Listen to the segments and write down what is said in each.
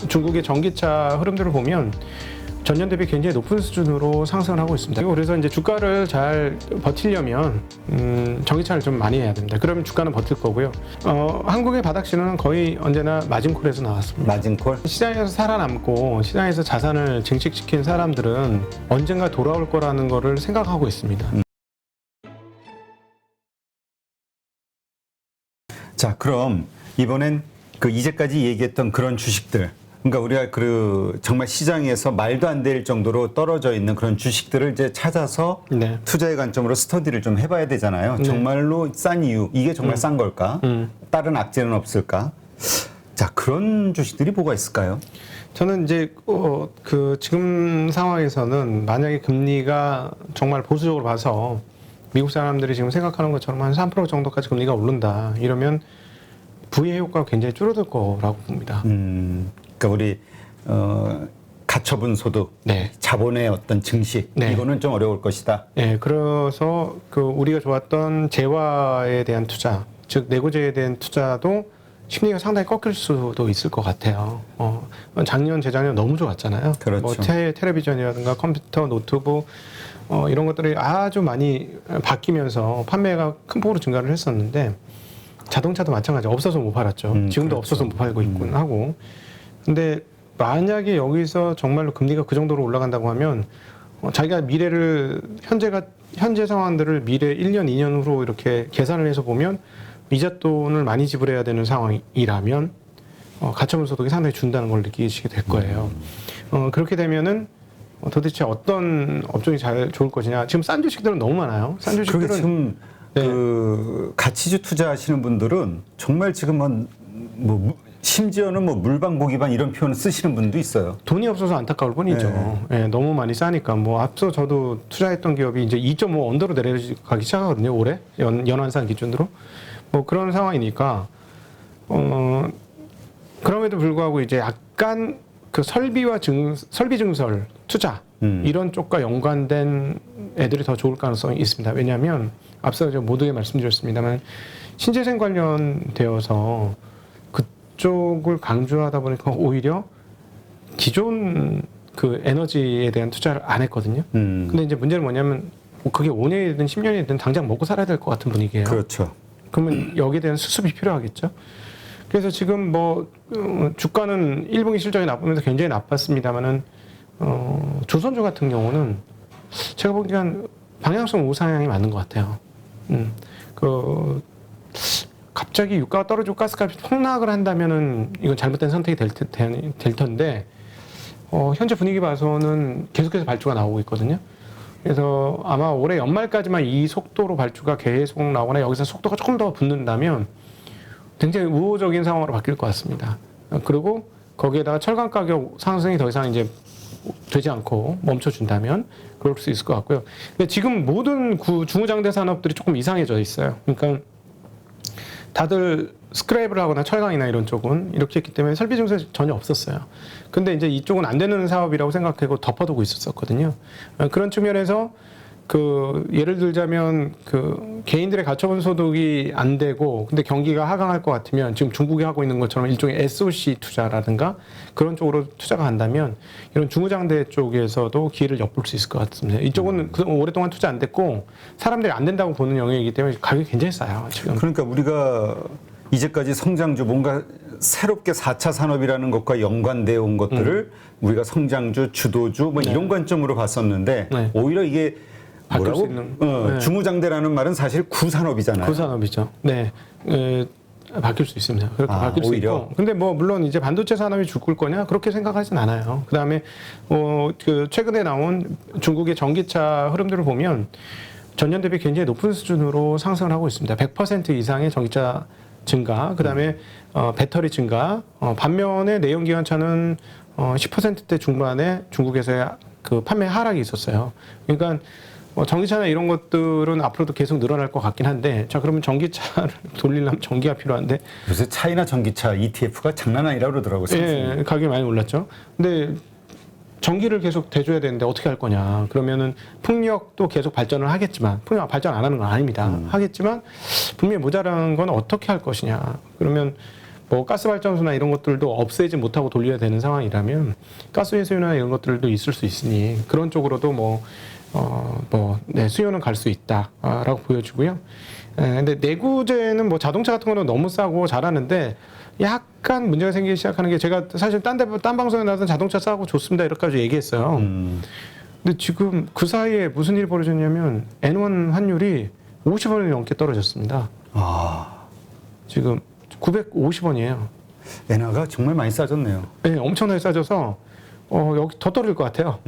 중국의 전기차 흐름들을 보면 전년 대비 굉장히 높은 수준으로 상승을 하고 있습니다. 그래서 이제 주가를 잘 버티려면 전기차를 좀 많이 해야 됩니다. 그러면 주가는 버틸 거고요. 한국의 바닥신호는 거의 언제나 마진콜에서 나왔습니다. 마진콜? 시장에서 살아남고 시장에서 자산을 증식시킨 사람들은 언젠가 돌아올 거라는 거를 생각하고 있습니다. 자, 그럼 이번엔 그 이제까지 얘기했던 그런 주식들, 그러니까 우리가 그 정말 시장에서 말도 안 될 정도로 떨어져 있는 그런 주식들을 이제 찾아서 네. 투자의 관점으로 스터디를 좀 해봐야 되잖아요. 네. 정말로 싼 이유, 이게 정말 싼 걸까? 다른 악재는 없을까? 자, 그런 주식들이 뭐가 있을까요? 저는 이제 그 지금 상황에서는 만약에 금리가 정말 보수적으로 봐서 미국 사람들이 지금 생각하는 것처럼 한 3% 정도까지 금리가 오른다 이러면 부의 효과가 굉장히 줄어들 거라고 봅니다. 그러니까 우리 가처분 소득, 네. 자본의 어떤 증식, 네. 이거는 좀 어려울 것이다. 네, 그래서 그 우리가 좋았던 재화에 대한 투자, 즉 내구재에 대한 투자도 심리가 상당히 꺾일 수도 있을 것 같아요. 작년, 재작년 너무 좋았잖아요. 그렇죠. 뭐 텔레비전이라든가 컴퓨터, 노트북 이런 것들이 아주 많이 바뀌면서 판매가 큰 폭으로 증가를 했었는데 자동차도 마찬가지. 없어서 못 팔았죠. 지금도 그렇죠. 없어서 못 팔고 있군 하고. 근데 만약에 여기서 정말로 금리가 그 정도로 올라간다고 하면 자기가 미래를 현재 상황들을 미래 1년, 2년 후로 이렇게 계산을 해서 보면 이자 돈을 많이 지불해야 되는 상황이라면 가처분 소득이 상당히 준다는 걸 느끼시게 될 거예요. 그렇게 되면은 도대체 어떤 업종이 좋을 것이냐. 지금 싼 주식들은 너무 많아요. 싼 주식들은 그러게 지금 네. 그 가치주 투자하시는 분들은 정말 지금 뭐 심지어는 뭐 물방고기반 이런 표현 쓰시는 분도 있어요. 돈이 없어서 안타까울 뿐이죠. 네, 너무 많이 싸니까. 뭐 앞서 저도 투자했던 기업이 이제 2.5 언더로 내려가기 시작하거든요. 올해 연환산 기준으로. 뭐 그런 상황이니까 그럼에도 불구하고 이제 약간 그 설비 증설 투자 이런 쪽과 연관된 애들이 더 좋을 가능성이 있습니다. 왜냐하면 앞서 저 모두에 말씀드렸습니다만 신재생 관련되어서 그쪽을 강조하다 보니까 오히려 기존 그 에너지에 대한 투자를 안 했거든요. 근데 이제 문제는 뭐냐면 그게 5년이든 10년이든 당장 먹고 살아야 될 것 같은 분위기예요. 그렇죠. 그러면 여기에 대한 수습이 필요하겠죠. 그래서 지금 뭐 주가는 1분기 실적이 나쁘면서 굉장히 나빴습니다만은 조선주 같은 경우는 제가 보기엔 방향성 우상향이 맞는 것 같아요. 그 갑자기 유가가 떨어지고 가스값이 폭락을 한다면은 이건 잘못된 선택이 될 텐데 현재 분위기 봐서는 계속해서 발주가 나오고 있거든요. 그래서 아마 올해 연말까지만 이 속도로 발주가 계속 나오거나 여기서 속도가 조금 더 붙는다면 굉장히 우호적인 상황으로 바뀔 것 같습니다. 그리고 거기에다가 철강 가격 상승이 더 이상 이제 되지 않고 멈춰준다면 그럴 수 있을 것 같고요. 근데 지금 모든 중후장대 산업들이 조금 이상해져 있어요. 그러니까 다들 스크랩을 하거나 철강이나 이런 쪽은 이렇게 했기 때문에 설비 증설이 전혀 없었어요. 근데 이제 이쪽은 안 되는 사업이라고 생각하고 덮어두고 있었거든요. 그런 측면에서 그 예를 들자면 그 개인들의 가처분 소득이 안 되고 근데 경기가 하강할 것 같으면 지금 중국이 하고 있는 것처럼 일종의 SOC 투자라든가 그런 쪽으로 투자가 간다면 이런 중후장대 쪽에서도 기회를 엿볼 수 있을 것 같습니다. 이쪽은 오랫동안 투자 안 됐고 사람들이 안 된다고 보는 영역이기 때문에 가격이 굉장히 싸요 지금. 그러니까 우리가 이제까지 성장주 뭔가 새롭게 4차 산업이라는 것과 연관되어 온 것들을 우리가 성장주, 주도주 뭐 이런 관점으로 봤었는데 오히려 이게 바뀔 수 뭐라고? 있는 중후장대라는 말은 사실 구산업이잖아요. 구산업이죠. 네. 바뀔 수 있습니다. 그렇게 바뀔 수 오히려? 있고. 근데 뭐 물론 이제 반도체 산업이 죽을 거냐 그렇게 생각하진 않아요. 그다음에 그 최근에 나온 중국의 전기차 흐름들을 보면 전년 대비 굉장히 높은 수준으로 상승을 하고 있습니다. 100% 이상의 전기차 증가, 그다음에 배터리 증가. 반면에 내연기관차는 10%대 중반에 중국에서의 그 판매 하락이 있었어요. 그러니까 전기차나 이런 것들은 앞으로도 계속 늘어날 것 같긴 한데, 자 그러면 전기차를 돌리려면 전기가 필요한데 요새 차이나 전기차 ETF가 장난 아니라고 그러더라고요. 예, 가격이 많이 올랐죠. 근데 전기를 계속 대줘야 되는데 어떻게 할 거냐. 그러면은 풍력도 계속 발전을 하겠지만, 풍력 발전 안 하는 건 아닙니다. 하겠지만 분명히 모자란 건 어떻게 할 것이냐. 그러면 뭐 가스 발전소나 이런 것들도 없애지 못하고 돌려야 되는 상황이라면 가스 회수나 이런 것들도 있을 수 있으니 그런 쪽으로도 수요는 갈 수 있다라고 보여지고요. 근데 내구재는 뭐 자동차 같은 거는 너무 싸고 잘하는데 약간 문제가 생기기 시작하는 게 제가 사실 딴 방송에 나와서 자동차 싸고 좋습니다 이렇게까지 얘기했어요. 근데 지금 그 사이에 무슨 일이 벌어졌냐면 N1 환율이 50원이 넘게 떨어졌습니다. 지금 950원이에요. 엔화가 정말 많이 싸졌네요. 네, 엄청나게 싸져서 여기 더 떨어질 것 같아요.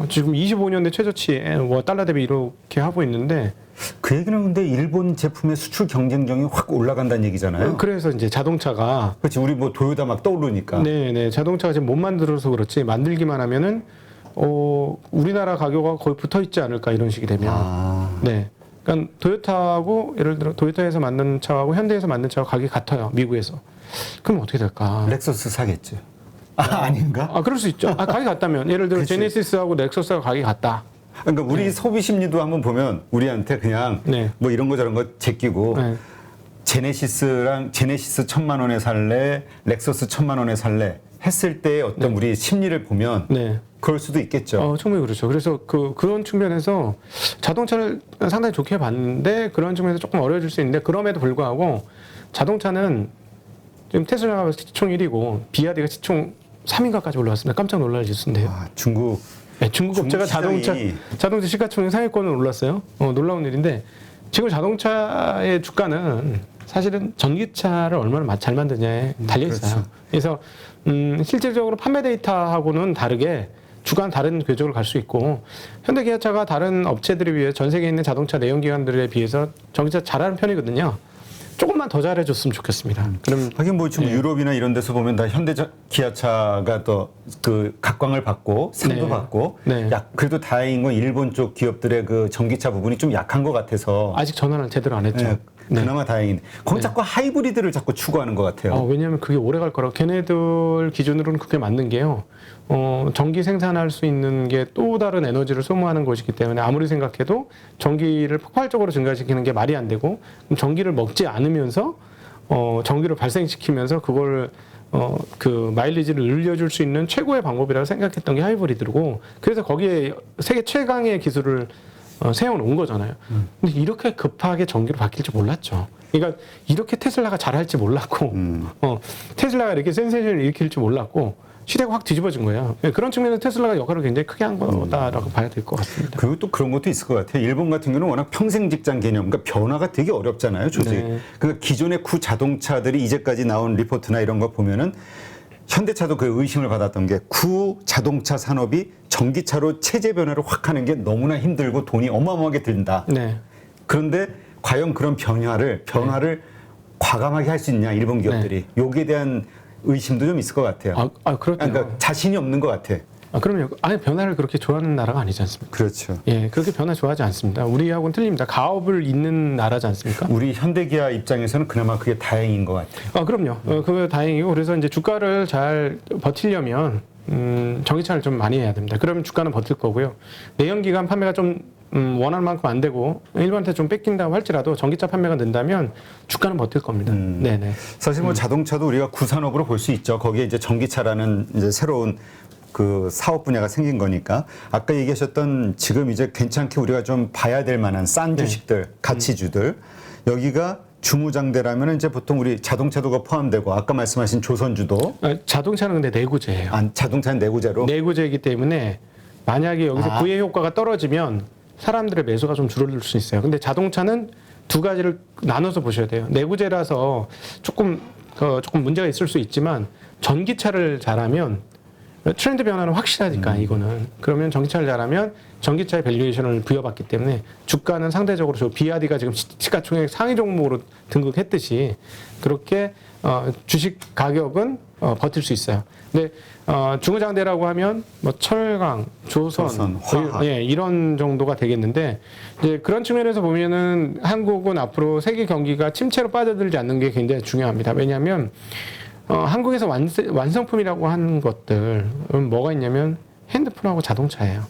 지금 25년대 최저치에 달러 대비 이렇게 하고 있는데 그 얘기는 근데 일본 제품의 수출 경쟁력이 확 올라간다는 얘기잖아요. 그래서 이제 자동차가 그렇지, 우리 뭐 도요타 막 떠오르니까. 네네, 자동차가 지금 못 만들어서 그렇지 만들기만 하면은 우리나라 가격과 거의 붙어 있지 않을까 이런 식이 되면 네. 그러니까 도요타하고 예를 들어 도요타에서 만든 차하고 현대에서 만든 차하고 가격이 같아요. 미국에서. 그럼 어떻게 될까? 렉서스 사겠죠. 아닌가? 그럴 수 있죠. 가격이 같다면 예를 들어 그치. 제네시스하고 넥서스하고 가격이 같다. 그러니까 우리 소비 심리도 한번 보면 우리한테 그냥 네. 뭐 이런 거 저런 거 제끼고 네. 제네시스 1,000만 원에 살래, 렉서스 1,000만 원에 살래 했을 때 어떤 우리 심리를 보면 네. 그럴 수도 있겠죠. 충분히 그렇죠. 그래서 그런 측면에서 자동차를 상당히 좋게 봤는데 그런 측면에서 조금 어려워질 수 있는데 그럼에도 불구하고 자동차는 지금 테슬라가 시총 1위고 비아디가 시총 3위가까지 올라왔습니다. 깜짝 놀랄 뉴스인데요. 중국 네, 중국 업체가 시장이 자동차 시가총액 상위권을 올랐어요. 놀라운 일인데 지금 자동차의 주가는 사실은 전기차를 얼마나 잘 만드냐에 달려 있어요. 그렇죠. 그래서 실질적으로 판매 데이터하고는 다르게 주간 다른 궤적을 갈 수 있고 현대기아차가 다른 업체들에 비해 전 세계에 있는 자동차 내연기관들에 비해서 전기차 잘하는 편이거든요. 조금만 더 잘해줬으면 좋겠습니다. 그럼 하긴 뭐 지금 유럽이나 이런 데서 보면 다 현대 기아차가 더 그 각광을 받고 상도 네. 받고 네. 그래도 다행인 건 일본 쪽 기업들의 그 전기차 부분이 좀 약한 것 같아서 아직 전환을 제대로 안 했죠. 네, 그나마 다행이네. 거기 자꾸 하이브리드를 자꾸 추구하는 것 같아요. 왜냐하면 그게 오래 갈 거라고 걔네들 기준으로는 그게 맞는 게요. 전기 생산할 수 있는 게 또 다른 에너지를 소모하는 것이기 때문에 아무리 생각해도 전기를 폭발적으로 증가시키는 게 말이 안 되고 전기를 먹지 않으면서 전기를 발생시키면서 그걸 그 마일리지를 늘려줄 수 있는 최고의 방법이라고 생각했던 게 하이브리드고 그래서 거기에 세계 최강의 기술을 세워놓은 거잖아요. 근데 이렇게 급하게 전기로 바뀔 줄 몰랐죠. 그러니까 이렇게 테슬라가 잘할지 몰랐고 테슬라가 이렇게 센세이션을 일으킬 줄 몰랐고 시대가 확 뒤집어진 거예요. 그런 측면에서 테슬라가 역할을 굉장히 크게 한 거다라고 봐야 될 것 같습니다. 그리고 또 그런 것도 있을 것 같아요. 일본 같은 경우는 워낙 평생 직장 개념, 그러니까 변화가 되게 어렵잖아요, 조직. 네. 그러니까 기존의 구 자동차들이 이제까지 나온 리포트나 이런 거 보면은 현대차도 그 의심을 받았던 게 구 자동차 산업이 전기차로 체제 변화를 확 하는 게 너무나 힘들고 돈이 어마어마하게 든다. 네. 그런데 과연 그런 변화를 과감하게 할 수 있냐, 일본 기업들이. 여기에 대한 의심도 좀 있을 것 같아요. 그렇죠. 그러니까 자신이 없는 것 같아. 그럼요. 아예 변화를 그렇게 좋아하는 나라가 아니지 않습니까? 그렇죠. 예, 그렇게 변화 좋아하지 않습니다. 우리하고는 틀립니다. 가업을 잇는 나라지 않습니까? 우리 현대기아 입장에서는 그나마 그게 다행인 것 같아요. 그럼요. 그거 다행이고 그래서 이제 주가를 잘 버티려면 전기차를 좀 많이 해야 됩니다. 그러면 주가는 버틸 거고요. 내연기관 판매가 좀 원하는 만큼 안 되고 일본한테 좀 뺏긴다고 할지라도 전기차 판매가 는다면 주가는 버틸 겁니다. 네네. 사실 뭐 자동차도 우리가 구산업으로 볼 수 있죠. 거기에 이제 전기차라는 이제 새로운 그 사업 분야가 생긴 거니까 아까 얘기하셨던 지금 이제 괜찮게 우리가 좀 봐야 될 만한 싼 주식들, 가치주들 여기가 주무장대라면 이제 보통 우리 자동차도가 포함되고 아까 말씀하신 조선주도 자동차는 근데 내구재예요. 자동차는 내구재로 내구재이기 때문에 만약에 여기서 구애 효과가 떨어지면 사람들의 매수가 좀 줄어들 수 있어요. 근데 자동차는 두 가지를 나눠서 보셔야 돼요. 내구재라서 조금 문제가 있을 수 있지만 전기차를 잘하면 트렌드 변화는 확실하니까 이거는 그러면 전기차를 잘하면 전기차의 밸류에이션을 부여받기 때문에 주가는 상대적으로 비아디가 지금 시가총액 상위 종목으로 등극했듯이 그렇게 주식 가격은 버틸 수 있어요. 근데 중후장대라고 하면 뭐 철강, 조선, 화학 이런 정도가 되겠는데 이제 그런 측면에서 보면은 한국은 앞으로 세계 경기가 침체로 빠져들지 않는 게 굉장히 중요합니다. 왜냐하면 한국에서 완성품이라고 하는 것들은 뭐가 있냐면 핸드폰하고 자동차예요.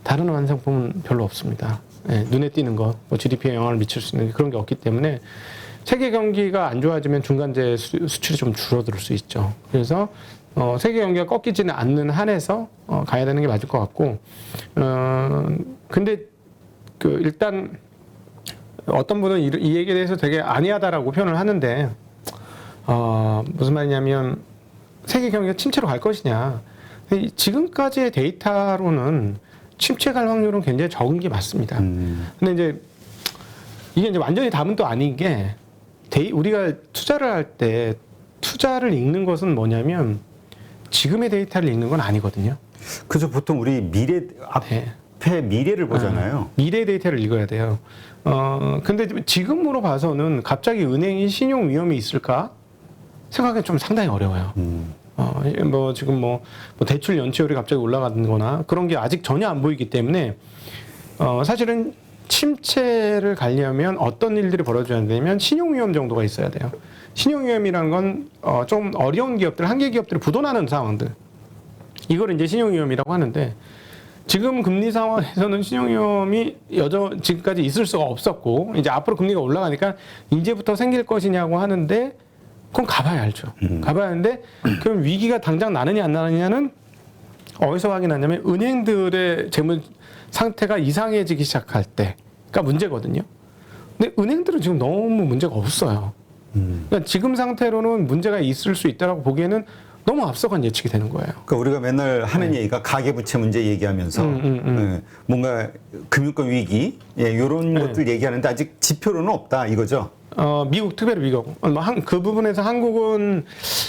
다른 완성품은 별로 없습니다. 눈에 띄는 것, GDP에 영향을 미칠 수 있는 그런 게 없기 때문에 세계 경기가 안 좋아지면 중간재 수출이 좀 줄어들 수 있죠. 그래서 세계 경기가 꺾이지는 않는 한에서 가야 되는 게 맞을 것 같고, 근데 일단 어떤 분은 이 얘기에 대해서 되게 안이하다라고 표현을 하는데, 무슨 말이냐면 세계 경기가 침체로 갈 것이냐. 지금까지의 데이터로는 침체 갈 확률은 굉장히 적은 게 맞습니다. 근데 이제 이게 이제 완전히 답은 또 아닌 게, 우리가 투자를 할 때 투자를 읽는 것은 뭐냐면 지금의 데이터를 읽는 건 아니거든요. 그죠. 보통 우리 미래 네. 앞에 미래를 보잖아요. 미래 데이터를 읽어야 돼요. 근데 지금으로 봐서는 갑자기 은행이 신용 위험이 있을까 생각하기 좀 상당히 어려워요. 뭐 지금 뭐 대출 연체율이 갑자기 올라가거나 그런 게 아직 전혀 안 보이기 때문에 사실은 침체를 가려면 어떤 일들이 벌어져야 되냐면 신용 위험 정도가 있어야 돼요. 신용 위험이라는 건 좀 어려운 기업들, 한계 기업들이 부도나는 상황들. 이걸 이제 신용 위험이라고 하는데, 지금 금리 상황에서는 신용 위험이 지금까지 있을 수가 없었고, 이제 앞으로 금리가 올라가니까 이제부터 생길 것이냐고 하는데, 그건 가봐야 알죠. 가봐야 하는데, 그럼 위기가 당장 나느냐 안 나느냐는 어디서 확인하냐면 은행들의 재무 상태가 이상해지기 시작할 때가 문제거든요. 근데 은행들은 지금 너무 문제가 없어요. 그러니까 지금 상태로는 문제가 있을 수 있다고 보기에는 너무 앞서간 예측이 되는 거예요. 그러니까 우리가 맨날 하는 얘기가 가계부채 문제 얘기하면서 뭔가 금융권 위기 이런 것들 얘기하는데 아직 지표로는 없다 이거죠. 미국 특별히 미국 그 부분에서 한국은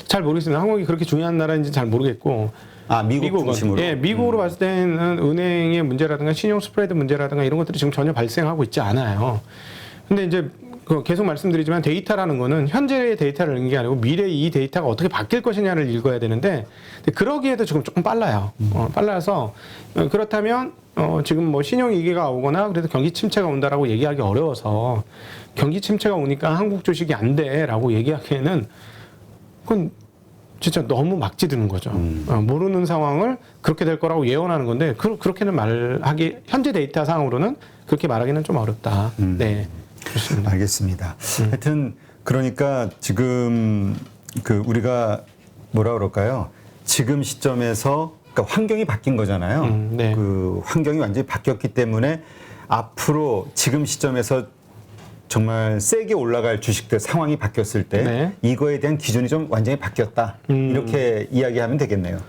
잘 모르겠습니다. 한국이 그렇게 중요한 나라인지 잘 모르겠고. 미국은, 중심으로. 예, 미국으로 봤을 때는 은행의 문제라든가 신용 스프레드 문제라든가 이런 것들이 지금 전혀 발생하고 있지 않아요. 근데 이제 계속 말씀드리지만 데이터라는 거는 현재의 데이터를 읽는 게 아니고 미래의 이 데이터가 어떻게 바뀔 것이냐를 읽어야 되는데, 그러기에도 지금 조금 빨라요. 빨라서 그렇다면 지금 뭐 신용 위기가 오거나 그래도 경기 침체가 온다라고 얘기하기 어려워서, 경기 침체가 오니까 한국 주식이 안 돼라고 얘기하기에는 그건 진짜 너무 막지드는 거죠. 모르는 상황을 그렇게 될 거라고 예언하는 건데, 그렇게는 말하기, 현재 데이터 상으로는 그렇게 말하기는 좀 어렵다. 네. 그렇습니다. 알겠습니다. 하여튼 그러니까 지금 우리가 뭐라 그럴까요? 지금 시점에서 그러니까 환경이 바뀐 거잖아요. 네. 그 환경이 완전히 바뀌었기 때문에 앞으로 지금 시점에서 정말 세게 올라갈 주식들 상황이 바뀌었을 때 네. 이거에 대한 기준이 좀 완전히 바뀌었다. 이렇게 이야기하면 되겠네요.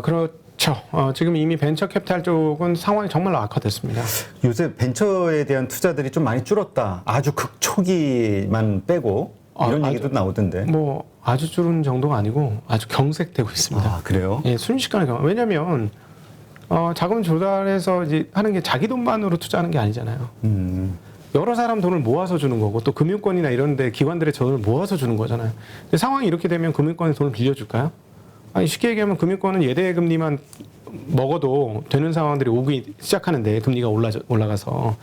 그렇죠. 지금 이미 벤처 캐피탈 쪽은 상황이 정말로 악화됐습니다. 요새 벤처에 대한 투자들이 좀 많이 줄었다. 아주 극초기만 빼고 이런 얘기도 나오던데. 뭐 아주 줄은 정도가 아니고 아주 경색되고 있습니다. 그래요? 예, 순식간에 왜냐하면 자금 조달해서 이제 하는 게 자기 돈만으로 투자하는 게 아니잖아요. 여러 사람 돈을 모아서 주는 거고, 또 금융권이나 이런 데 기관들의 돈을 모아서 주는 거잖아요. 근데 상황이 이렇게 되면 금융권에 돈을 빌려줄까요? 아니, 쉽게 얘기하면 금융권은 예대 금리만 먹어도 되는 상황들이 오기 시작하는데, 금리가 올라가서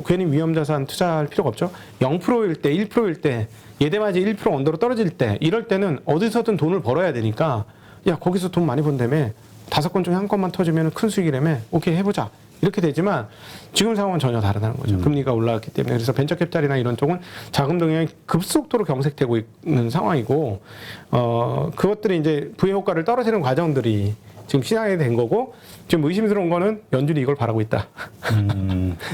괜히 위험자산 투자할 필요가 없죠. 0%일 때, 1%일 때, 예대마지 1% 언더로 떨어질 때, 이럴 때는 어디서든 돈을 벌어야 되니까, 야, 거기서 돈 많이 번다며, 5건 중에 한 건만 터지면 큰 수익이라며, 오케이 해보자. 이렇게 되지만 지금 상황은 전혀 다르다는 거죠. 금리가 올라갔기 때문에. 그래서 벤처 캐피탈이나 이런 쪽은 자금 동향이 급속도로 경색되고 있는 상황이고, 그것들이 이제 부의 효과를 떨어지는 과정들이 지금 시장에 된 거고, 지금 의심스러운 거는 연준이 이걸 바라고 있다.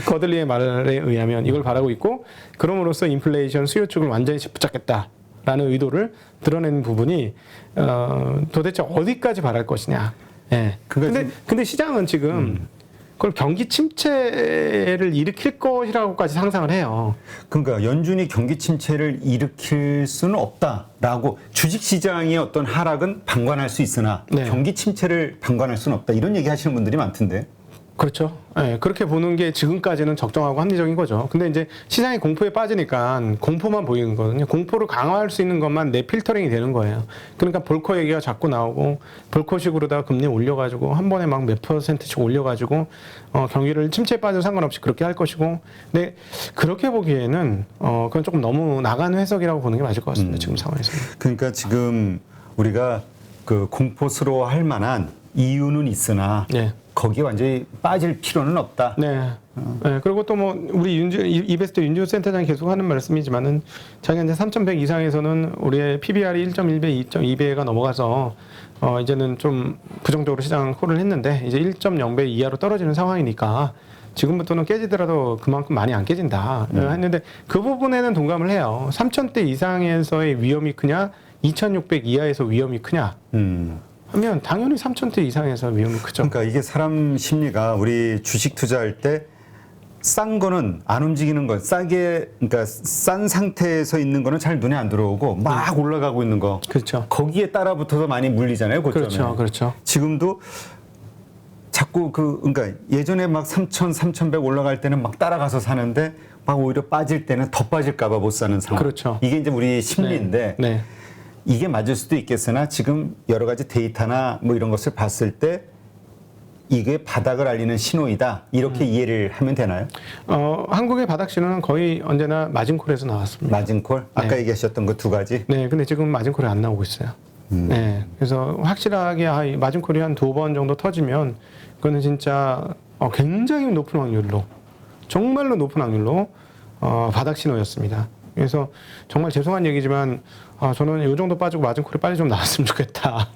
거들리의 말에 의하면 이걸 바라고 있고, 그럼으로써 인플레이션 수요 쪽을 완전히 붙잡겠다라는 의도를 드러낸 부분이 도대체 어디까지 바랄 것이냐. 예. 근데 시장은 지금 그걸 경기 침체를 일으킬 것이라고까지 상상을 해요. 그러니까 연준이 경기 침체를 일으킬 수는 없다라고, 주식시장의 어떤 하락은 방관할 수 있으나 네. 경기 침체를 방관할 수는 없다, 이런 얘기 하시는 분들이 많던데. 그렇죠. 네, 그렇게 보는 게 지금까지는 적정하고 합리적인 거죠. 근데 이제 시장이 공포에 빠지니까 공포만 보이는 거거든요. 공포를 강화할 수 있는 것만 내 필터링이 되는 거예요. 그러니까 볼커 얘기가 자꾸 나오고, 볼커식으로다가 금리 올려가지고 한 번에 막 몇 %씩 올려가지고 경기를 침체에 빠져도 상관없이 그렇게 할 것이고, 근데 그렇게 보기에는 그건 조금 너무 나간 해석이라고 보는 게 맞을 것 같습니다. 지금 상황에서는. 그러니까 지금 우리가 그 공포스러워할 만한 이유는 있으나 네. 거기에 완전히 빠질 필요는 없다. 네. 네. 그리고 또 뭐 우리 이베스트 윤주 센터장이 계속 하는 말씀이지만은 자기가 이제 3,100 이상에서는 우리의 PBR이 1.1배, 2.2배가 넘어가서 이제는 좀 부정적으로 시장 콜을 했는데 이제 1.0배 이하로 떨어지는 상황이니까 지금부터는 깨지더라도 그만큼 많이 안 깨진다 했는데 그 부분에는 동감을 해요. 3,000대 이상에서의 위험이 크냐, 2,600 이하에서 위험이 크냐 하면 당연히 3,000대 이상에서 위험이 크죠. 그러니까 이게 사람 심리가 우리 주식 투자할 때 싼 거는 안 움직이는 거, 그러니까 싼 상태에서 있는 거는 잘 눈에 안 들어오고 막 올라가고 있는 거. 그렇죠. 거기에 따라 붙어서 많이 물리잖아요, 고점에. 그렇죠, 그렇죠. 지금도 자꾸 그러니까 예전에 막 3,000, 3,100 올라갈 때는 막 따라가서 사는데 막 오히려 빠질 때는 더 빠질까봐 못 사는 상황. 그렇죠. 이게 이제 우리 심리인데 네. 이게 맞을 수도 있겠으나 지금 여러 가지 데이터나 뭐 이런 것을 봤을 때 이게 바닥을 알리는 신호이다. 이렇게 이해를 하면 되나요? 한국의 바닥 신호는 거의 언제나 마진콜에서 나왔습니다. 마진콜? 아까 얘기하셨던 그 두 가지? 네, 근데 지금 마진콜이 안 나오고 있어요. 네, 그래서 확실하게 이 마진콜이 한 2번 정도 터지면 그거는 진짜 굉장히 높은 확률로, 정말로 높은 확률로 바닥 신호였습니다. 그래서 정말 죄송한 얘기지만 저는 이 정도 빠지고 마진콜이 빨리 좀 나왔으면 좋겠다.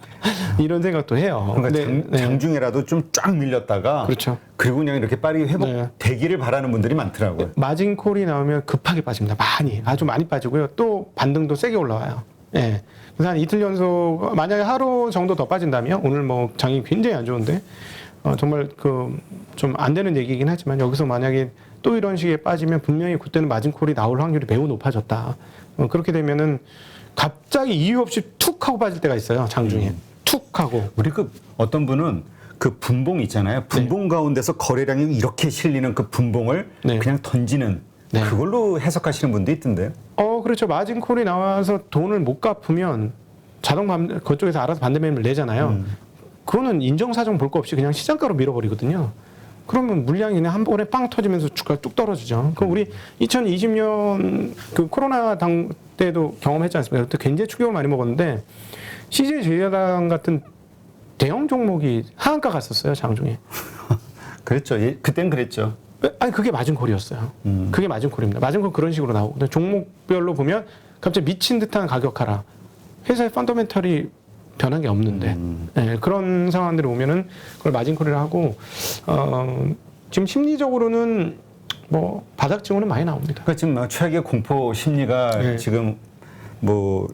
이런 생각도 해요. 그러니까 근데, 장중에라도 좀 쫙 밀렸다가 그렇죠. 그리고 그냥 이렇게 빨리 회복되기를 바라는 분들이 많더라고요. 마진콜이 나오면 급하게 빠집니다. 많이, 아주 많이 빠지고요. 또 반등도 세게 올라와요. 예. 그래서 한 이틀 연속, 만약에 하루 정도 더 빠진다면, 오늘 뭐 장이 굉장히 안 좋은데, 정말 좀 안 되는 얘기긴 하지만, 여기서 만약에 또 이런 식의 빠지면 분명히 그때는 마진콜이 나올 확률이 매우 높아졌다. 그렇게 되면은 갑자기 이유 없이 툭 하고 빠질 때가 있어요. 장중에. 툭 하고. 우리 어떤 분은 그 분봉 있잖아요. 분봉 가운데서 거래량이 이렇게 실리는 그 분봉을 그냥 던지는 그걸로 해석하시는 분도 있던데요. 그렇죠. 마진콜이 나와서 돈을 못 갚으면 그쪽에서 알아서 반대매매를 내잖아요. 그거는 인정사정 볼 거 없이 그냥 시장가로 밀어버리거든요. 그러면 물량이 그냥 한 번에 빵 터지면서 주가가 뚝 떨어지죠. 그 우리 2020년 그 코로나 당 때도 경험했지 않습니까? 그때 굉장히 충격을 많이 먹었는데 CJ 제야당 같은 대형 종목이 하한가 갔었어요, 장중에. 그랬죠. 그땐 그랬죠. 아니 그게 마진콜이었어요. 그게 마진콜입니다. 마진콜 그런 식으로 나오고 근데 종목별로 보면 갑자기 미친 듯한 가격 하락. 회사의 펀더멘털이 변한 게 없는데 네, 그런 상황들이 오면은 그걸 마진콜이라 하고 지금 심리적으로는 뭐 바닥 징후는 많이 나옵니다. 그러니까 지금 최악의 공포 심리가 지금 뭐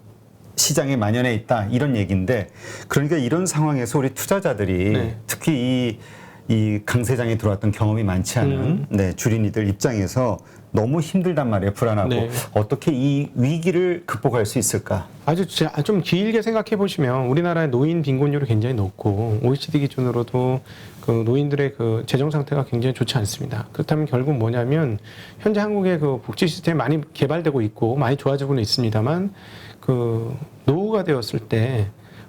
시장에 만연해 있다 이런 얘기인데 그러니까 이런 상황에서 우리 투자자들이 특히 이 강세장에 들어왔던 경험이 많지 않은 주린이들 입장에서 너무 힘들단 말이에요. 불안하고 어떻게 이 위기를 극복할 수 있을까? 아주 좀 길게 생각해 보시면 우리나라의 노인 빈곤율이 굉장히 높고 OECD 기준으로도 그 노인들의 그 재정 상태가 굉장히 좋지 않습니다. 그렇다면 결국 뭐냐면 현재 한국의 그 복지 시스템이 많이 개발되고 있고 많이 좋아지고는 있습니다만 그 노후가 되었을 때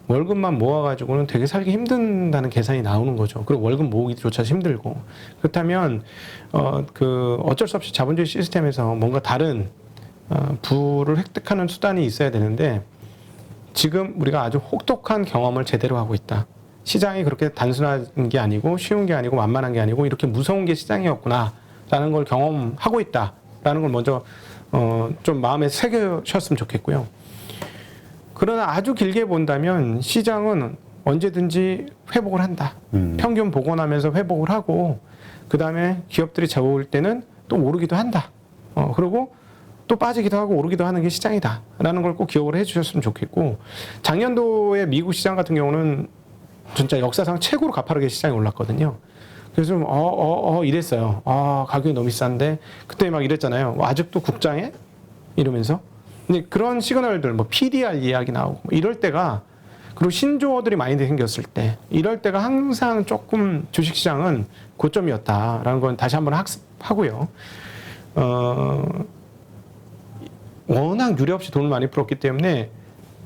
월급만 모아가지고는 되게 살기 힘든다는 계산이 나오는 거죠. 그리고 월급 모으기조차 힘들고. 그렇다면, 어쩔 수 없이 자본주의 시스템에서 뭔가 다른, 부를 획득하는 수단이 있어야 되는데, 지금 우리가 아주 혹독한 경험을 제대로 하고 있다. 시장이 그렇게 단순한 게 아니고, 쉬운 게 아니고, 만만한 게 아니고, 이렇게 무서운 게 시장이었구나. 라는 걸 경험하고 있다. 라는 걸 먼저, 좀 마음에 새겨셨으면 좋겠고요. 그러나 아주 길게 본다면 시장은 언제든지 회복을 한다. 평균 복원하면서 회복을 하고 그 다음에 기업들이 잡아올 때는 또 오르기도 한다. 그리고 또 빠지기도 하고 오르기도 하는 게 시장이다. 라는 걸 꼭 기억을 해주셨으면 좋겠고 작년도에 미국 시장 같은 경우는 진짜 역사상 최고로 가파르게 시장이 올랐거든요. 그래서 좀 이랬어요. 가격이 너무 비싼데 그때 막 이랬잖아요. 아직도 국장에? 이러면서 근데 그런 시그널들, 뭐 PDR 이야기 나오고 이럴 때가 그리고 신조어들이 많이 생겼을 때 이럴 때가 항상 조금 주식시장은 고점이었다라는 건 다시 한번 학습하고요. 워낙 유례 없이 돈을 많이 풀었기 때문에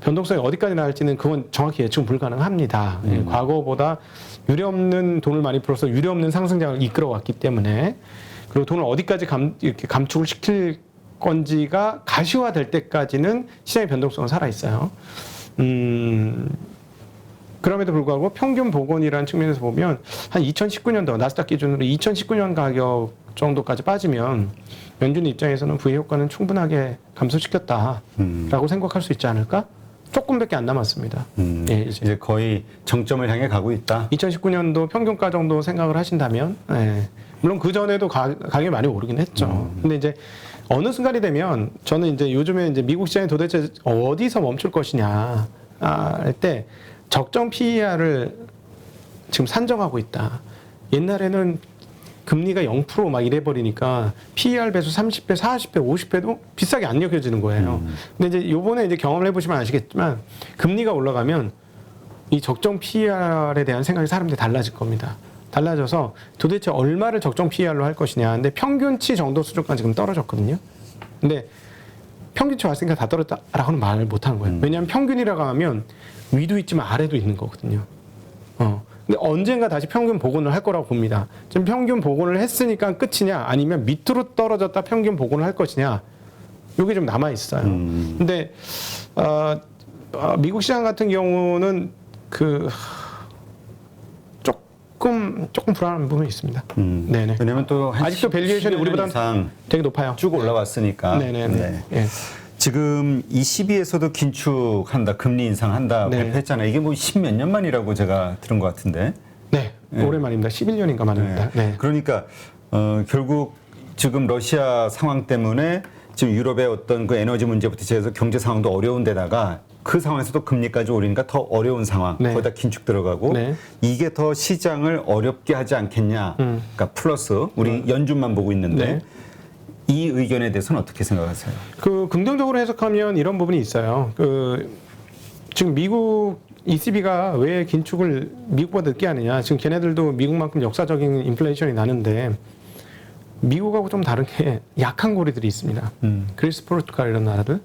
변동성이 어디까지 나갈지는 그건 정확히 예측은 불가능합니다. 과거보다 유례 없는 돈을 많이 풀어서 유례 없는 상승장을 이끌어왔기 때문에 그리고 돈을 어디까지 이렇게 감축을 시킬 건지가 가시화될 때까지는 시장의 변동성은 살아있어요. 그럼에도 불구하고 평균 복원이라는 측면에서 보면 한 2019년도 나스닥 기준으로 2019년 가격 정도까지 빠지면 연준 입장에서는 부의 효과는 충분하게 감소시켰다라고 생각할 수 있지 않을까? 조금밖에 안 남았습니다. 예, 이제 거의 정점을 향해 가고 있다. 2019년도 평균가 정도 생각을 하신다면, 예. 물론 그 전에도 가격이 많이 오르긴 했죠. 근데 이제 어느 순간이 되면 저는 이제 요즘에 이제 미국 시장이 도대체 어디서 멈출 것이냐 할 때 적정 PER을 지금 산정하고 있다. 옛날에는 금리가 0% 막 이래 버리니까 PER 배수 30배, 40배, 50배도 비싸게 안 여겨지는 거예요. 근데 이제 요번에 이제 경험을 해보시면 아시겠지만 금리가 올라가면 이 적정 PER에 대한 생각이 사람들이 달라질 겁니다. 달라져서 도대체 얼마를 적정 PER로 할 것이냐. 근데 평균치 정도 수준까지 지금 떨어졌거든요. 근데 평균치 왔으니까 다 떨어졌다라고는 말을 못 하는 거예요. 왜냐하면 평균이라고 하면 위도 있지만 아래도 있는 거거든요. 근데 언젠가 다시 평균 복원을 할 거라고 봅니다. 지금 평균 복원을 했으니까 끝이냐, 아니면 밑으로 떨어졌다 평균 복원을 할 것이냐, 이게 좀 남아 있어요. 근데 미국 시장 같은 경우는 조금 불안한 부분이 있습니다. 네네. 왜냐면 또 아직도 밸류에이션이 우리보다 되게 높아요. 쭉 올라왔으니까. 네네네. 네. 예. 지금 ECB에서도 긴축한다, 금리 인상한다 네. 발표했잖아요. 이게 뭐 10몇 년 만이라고 제가 들은 것 같은데. 네, 오랜만입니다. 11년인가 만입니다. 네. 그러니까 결국 지금 러시아 상황 때문에 지금 유럽의 어떤 그 에너지 문제부터 시작해서 경제 상황도 어려운 데다가 그 상황에서도 금리까지 오르니까 더 어려운 상황, 네. 거기다 긴축 들어가고 네. 이게 더 시장을 어렵게 하지 않겠냐. 그러니까 플러스 우리 연준만 보고 있는데 네. 이 의견에 대해서는 어떻게 생각하세요? 긍정적으로 해석하면 이런 부분이 있어요. 지금 미국 ECB가 왜 긴축을 미국보다 늦게 하느냐. 지금 걔네들도 미국만큼 역사적인 인플레이션이 나는데 미국하고 좀 다른 게 약한 고리들이 있습니다. 그리스, 포르투갈 이런 나라들.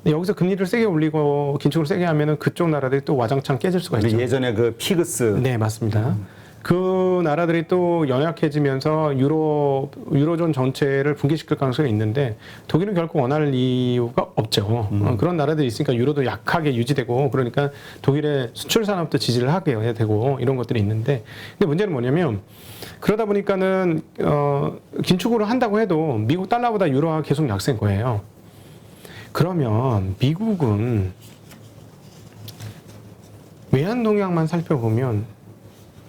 여기서 금리를 세게 올리고 긴축을 세게 하면은 그쪽 나라들이 또 와장창 깨질 수가 있죠. 예전에 그 피그스. 네, 맞습니다. 그 나라들이 또 연약해지면서 유로존 전체를 붕괴시킬 가능성이 있는데 독일은 결코 원할 이유가 없죠. 그런 나라들이 있으니까 유로도 약하게 유지되고 그러니까 독일의 수출 산업도 지지를 하게 해야 되고 이런 것들이 있는데 근데 문제는 뭐냐면 그러다 보니까는 긴축으로 한다고 해도 미국 달러보다 유로가 계속 약세인 거예요. 그러면 미국은 외환 동향만 살펴보면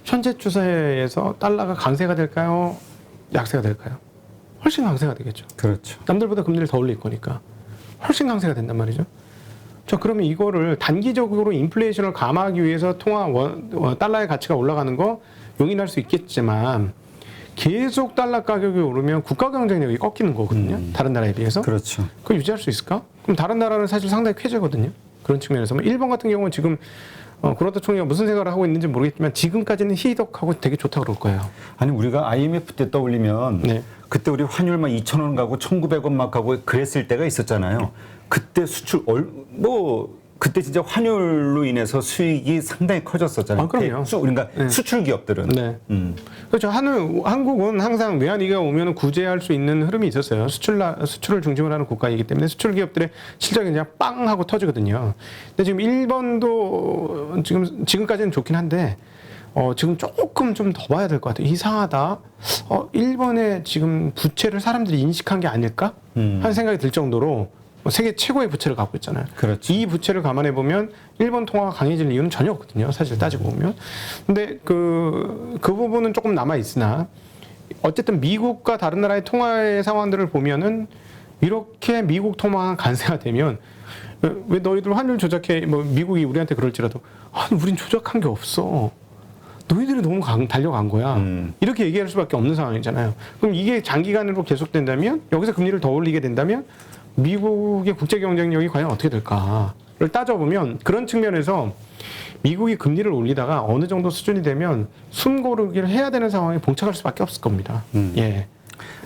현재 추세에서 달러가 강세가 될까요? 약세가 될까요? 훨씬 강세가 되겠죠. 그렇죠. 남들보다 금리를 더 올릴 거니까 훨씬 강세가 된단 말이죠. 자, 그러면 이거를 단기적으로 인플레이션을 감화하기 위해서 달러의 가치가 올라가는 거 용인할 수 있겠지만 계속 달러 가격이 오르면 국가 경쟁력이 꺾이는 거거든요. 다른 나라에 비해서. 그렇죠. 그걸 유지할 수 있을까? 그럼 다른 나라는 사실 상당히 쾌재거든요. 그런 측면에서. 일본 같은 경우는 지금 구로다 총리가 무슨 생각을 하고 있는지 모르겠지만 지금까지는 희덕하고 되게 좋다고 그럴 거예요. 아니 우리가 IMF 때 떠올리면 네. 그때 우리 환율 막 2,000원 가고 1,900원 막 가고 그랬을 때가 있었잖아요. 그때 수출 그때 진짜 환율로 인해서 수익이 상당히 커졌었잖아요. 그럼요. 그러니까 수출 기업들은. 네. 그렇죠. 한국은 항상 외환위기가 오면 구제할 수 있는 흐름이 있었어요. 수출을 중심으로 하는 국가이기 때문에 수출 기업들의 실적이 그냥 빵 하고 터지거든요. 근데 지금 일본도 지금까지는 좋긴 한데 지금 조금 좀 더 봐야 될 것 같아요. 이상하다. 일본의 지금 부채를 사람들이 인식한 게 아닐까? 하는 생각이 들 정도로 세계 최고의 부채를 갖고 있잖아요. 그렇죠. 이 부채를 감안해 보면 일본 통화가 강해질 이유는 전혀 없거든요. 사실 따지고 보면. 근데 그 부분은 조금 남아 있으나 어쨌든 미국과 다른 나라의 통화의 상황들을 보면은 이렇게 미국 통화가 간세가 되면 왜 너희들 환율 조작해? 미국이 우리한테 그럴지라도 우린 조작한 게 없어. 너희들이 너무 달려간 거야. 이렇게 얘기할 수밖에 없는 상황이잖아요. 그럼 이게 장기간으로 계속된다면 여기서 금리를 더 올리게 된다면 미국의 국제 경쟁력이 과연 어떻게 될까를 따져보면 그런 측면에서 미국이 금리를 올리다가 어느 정도 수준이 되면 숨고르기를 해야 되는 상황에 봉착할 수밖에 없을 겁니다. 예.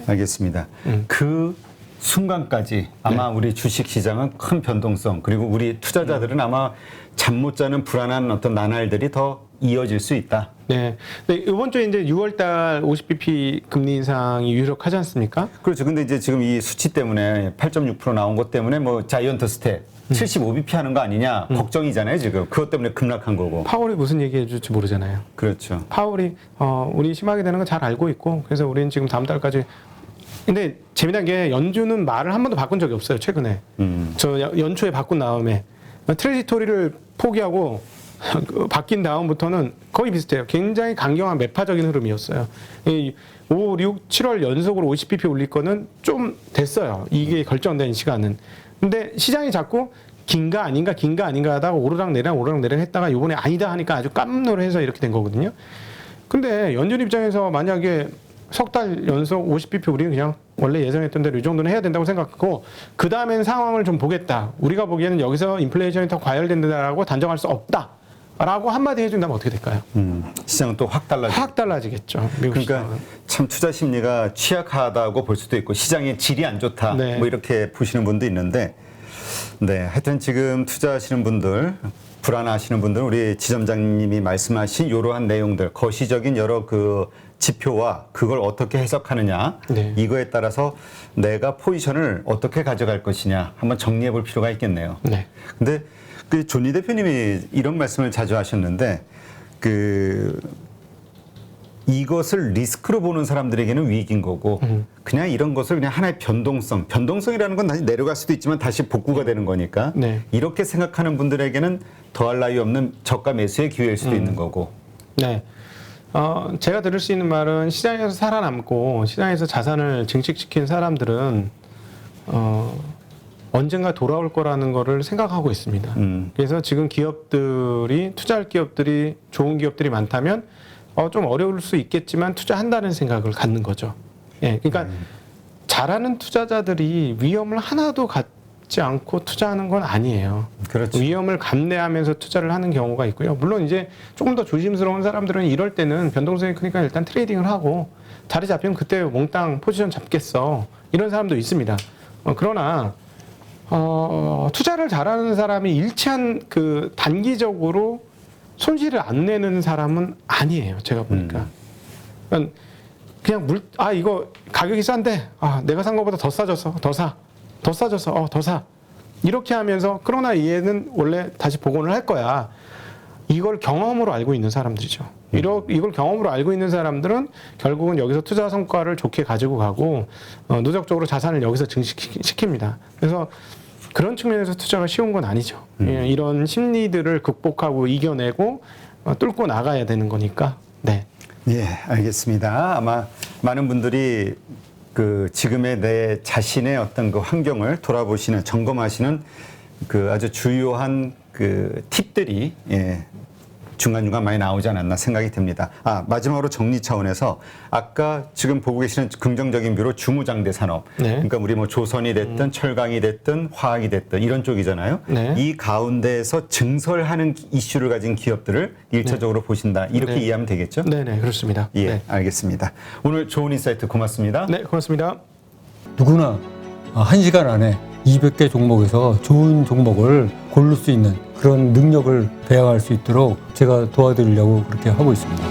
알겠습니다. 그 순간까지 아마 우리 주식 시장은 큰 변동성 그리고 우리 투자자들은 아마 잠 못 자는 불안한 어떤 나날들이 더 이어질 수 있다. 네. 근데 이번 주에 이제 6월달 50bp 금리 인상이 유력하지 않습니까? 그렇죠. 근데 이제 지금 이 수치 때문에 8.6% 나온 것 때문에 뭐 자이언트 스텝 75bp 하는 거 아니냐 걱정이잖아요. 지금 그것 때문에 급락한 거고. 파월이 무슨 얘기해 줄지 모르잖아요. 그렇죠. 파월이 우리 심하게 되는 건 잘 알고 있고 그래서 우리는 지금 다음 달까지 근데 재미난 게 연준은 말을 한 번도 바꾼 적이 없어요. 최근에. 저 연초에 바꾼 다음에 트레지토리를 포기하고 바뀐 다음부터는 거의 비슷해요. 굉장히 강경한 매파적인 흐름이었어요. 5, 6, 7월 연속으로 50bp 올릴 거는 좀 됐어요. 이게 결정된 시간은. 근데 시장이 자꾸 긴가 아닌가 하다가 오르락내리락 했다가 이번에 아니다 하니까 아주 깜놀해서 이렇게 된 거거든요. 근데 연준 입장에서 만약에 석 달 연속 50bp 우리는 그냥 원래 예상했던 대로 이 정도는 해야 된다고 생각하고 그 다음엔 상황을 좀 보겠다. 우리가 보기에는 여기서 인플레이션이 더 과열된다라고 단정할 수 없다. 라고 한마디 해준다면 어떻게 될까요? 시장은 또 확 달라지죠. 확 달라지겠죠. 미국 그러니까 시장은. 참 투자 심리가 취약하다고 볼 수도 있고 시장의 질이 안 좋다. 네. 뭐 이렇게 보시는 분도 있는데 네, 하여튼 지금 투자하시는 분들 불안하시는 분들은 우리 지점장님이 말씀하신 이러한 내용들 거시적인 여러 그 지표와 그걸 어떻게 해석하느냐 네. 이거에 따라서 내가 포지션을 어떻게 가져갈 것이냐 한번 정리해 볼 필요가 있겠네요. 네. 근데 그 존니 대표님이 이런 말씀을 자주 하셨는데 그 이것을 리스크로 보는 사람들에게는 위기인 거고 그냥 이런 것을 그냥 하나의 변동성이라는 건 다시 내려갈 수도 있지만 다시 복구가 되는 거니까 네. 이렇게 생각하는 분들에게는 더할 나위 없는 저가 매수의 기회일 수도 있는 거고. 네. 제가 들을 수 있는 말은 시장에서 살아남고 시장에서 자산을 증식시킨 사람들은 언젠가 돌아올 거라는 거를 생각하고 있습니다. 그래서 지금 기업들이 투자할 기업들이 좋은 기업들이 많다면 좀 어려울 수 있겠지만 투자한다는 생각을 갖는 거죠. 예, 그러니까 잘하는 투자자들이 위험을 하나도 갖지 않고 투자하는 건 아니에요. 그렇죠. 위험을 감내하면서 투자를 하는 경우가 있고요. 물론 이제 조금 더 조심스러운 사람들은 이럴 때는 변동성이 크니까 일단 트레이딩을 하고 자리 잡히면 그때 몽땅 포지션 잡겠어. 이런 사람도 있습니다. 그러나 투자를 잘하는 사람이 일치한 그 단기적으로 손실을 안 내는 사람은 아니에요. 제가 보니까. 그냥 이거 가격이 싼데, 내가 산 것보다 더 싸졌어. 더 싸졌어. 더 사. 이렇게 하면서, 그러나 얘는 원래 다시 복원을 할 거야. 이걸 경험으로 알고 있는 사람들이죠. 이걸 경험으로 알고 있는 사람들은 결국은 여기서 투자 성과를 좋게 가지고 가고, 누적적으로 자산을 여기서 증식시킵니다. 그래서 그런 측면에서 투자가 쉬운 건 아니죠. 예, 이런 심리들을 극복하고 이겨내고 뚫고 나가야 되는 거니까. 네. 예, 알겠습니다. 아마 많은 분들이 그 지금의 내 자신의 어떤 그 환경을 돌아보시는 점검하시는 그 아주 주요한 그 팁들이 중간중간 많이 나오지 않았나 생각이 듭니다. 마지막으로 정리 차원에서 아까 지금 보고 계시는 긍정적인 뷰로 주무장대 산업. 네. 그러니까 우리 뭐 조선이 됐든 철강이 됐든 화학이 됐든 이런 쪽이잖아요. 네. 이 가운데에서 증설하는 이슈를 가진 기업들을 일차적으로 보신다. 이렇게 네. 이해하면 되겠죠? 네네, 그렇습니다. 예, 네. 알겠습니다. 오늘 좋은 인사이트 고맙습니다. 네, 고맙습니다. 누구나 1시간 안에 200개 종목에서 좋은 종목을 고를 수 있는 그런 능력을 배양할 수 있도록 제가 도와드리려고 그렇게 하고 있습니다.